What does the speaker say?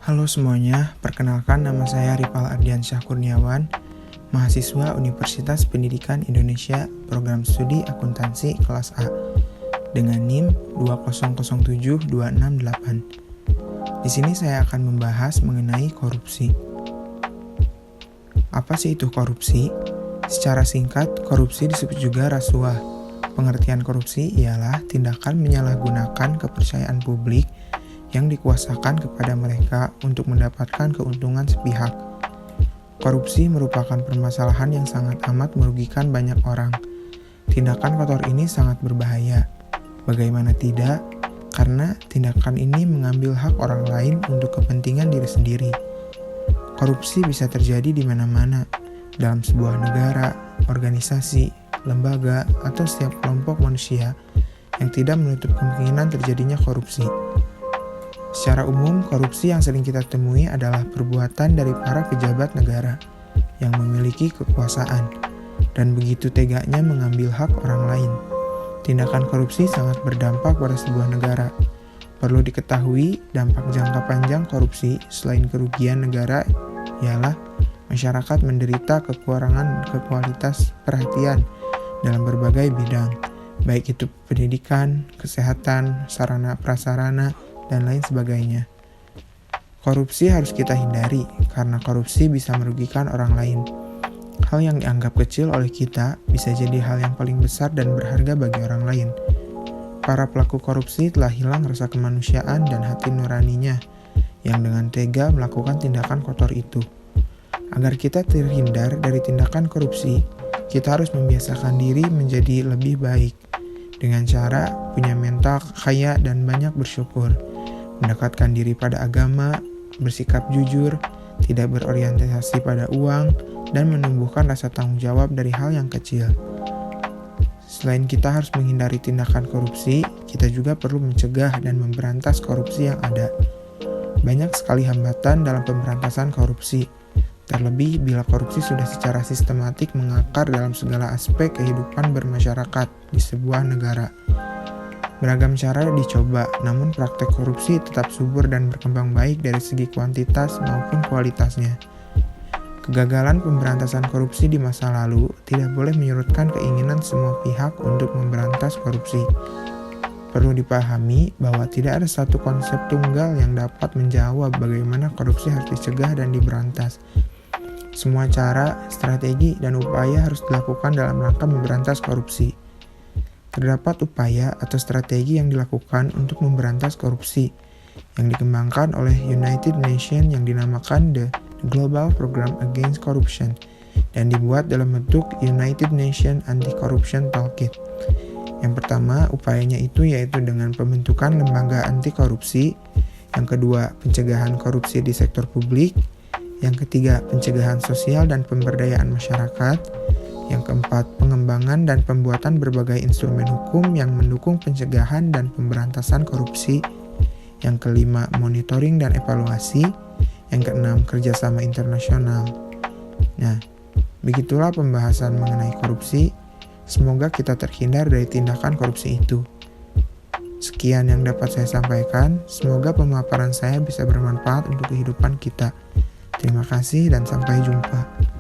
Halo semuanya, perkenalkan nama saya Ripal Ardiansyah Kurniawan, mahasiswa Universitas Pendidikan Indonesia Program Studi Akuntansi kelas A dengan NIM 2007268. Di sini saya akan membahas mengenai korupsi. Apa sih itu korupsi? Secara singkat, korupsi disebut juga rasuah. Pengertian korupsi ialah tindakan menyalahgunakan kepercayaan publik yang dikuasakan kepada mereka untuk mendapatkan keuntungan sepihak. Korupsi merupakan permasalahan yang sangat amat merugikan banyak orang. Tindakan kotor ini sangat berbahaya. Bagaimana tidak? Karena tindakan ini mengambil hak orang lain untuk kepentingan diri sendiri. Korupsi bisa terjadi di mana-mana, dalam sebuah negara, organisasi, lembaga, atau setiap kelompok manusia yang tidak menutup kemungkinan terjadinya korupsi. Secara umum, korupsi yang sering kita temui adalah perbuatan dari para pejabat negara yang memiliki kekuasaan dan begitu teganya mengambil hak orang lain. Tindakan korupsi sangat berdampak pada sebuah negara. Perlu diketahui, dampak jangka panjang korupsi selain kerugian negara ialah masyarakat menderita kekurangan kualitas perhatian dalam berbagai bidang, baik itu pendidikan, kesehatan, sarana prasarana, dan lain sebagainya. Korupsi harus kita hindari karena korupsi bisa merugikan orang lain. Hal yang dianggap kecil oleh kita bisa jadi hal yang paling besar dan berharga bagi orang lain. Para pelaku korupsi telah hilang rasa kemanusiaan dan hati nuraninya yang dengan tega melakukan tindakan kotor itu. Agar kita terhindar dari tindakan korupsi, kita harus membiasakan diri menjadi lebih baik dengan cara punya mental kaya dan banyak bersyukur, mendekatkan diri pada agama, bersikap jujur, tidak berorientasi pada uang, dan menumbuhkan rasa tanggung jawab dari hal yang kecil. Selain kita harus menghindari tindakan korupsi, kita juga perlu mencegah dan memberantas korupsi yang ada. Banyak sekali hambatan dalam pemberantasan korupsi, terlebih bila korupsi sudah secara sistematik mengakar dalam segala aspek kehidupan bermasyarakat di sebuah negara. Beragam cara dicoba, namun praktek korupsi tetap subur dan berkembang baik dari segi kuantitas maupun kualitasnya. Kegagalan pemberantasan korupsi di masa lalu tidak boleh menyurutkan keinginan semua pihak untuk memberantas korupsi. Perlu dipahami bahwa tidak ada satu konsep tunggal yang dapat menjawab bagaimana korupsi harus dicegah dan diberantas. Semua cara, strategi, dan upaya harus dilakukan dalam rangka memberantas korupsi. Terdapat upaya atau strategi yang dilakukan untuk memberantas korupsi yang dikembangkan oleh United Nations yang dinamakan The Global Program Against Corruption dan dibuat dalam bentuk United Nations Anti-Corruption Toolkit. Yang pertama, upayanya itu yaitu dengan pembentukan lembaga anti korupsi. Yang kedua, pencegahan korupsi di sektor publik. Yang ketiga, pencegahan sosial dan pemberdayaan masyarakat. Yang keempat, pengembangan dan pembuatan berbagai instrumen hukum yang mendukung pencegahan dan pemberantasan korupsi. Yang kelima, monitoring dan evaluasi. Yang keenam, kerjasama internasional. Nah, begitulah pembahasan mengenai korupsi. Semoga kita terhindar dari tindakan korupsi itu. Sekian yang dapat saya sampaikan. Semoga pemaparan saya bisa bermanfaat untuk kehidupan kita. Terima kasih dan sampai jumpa.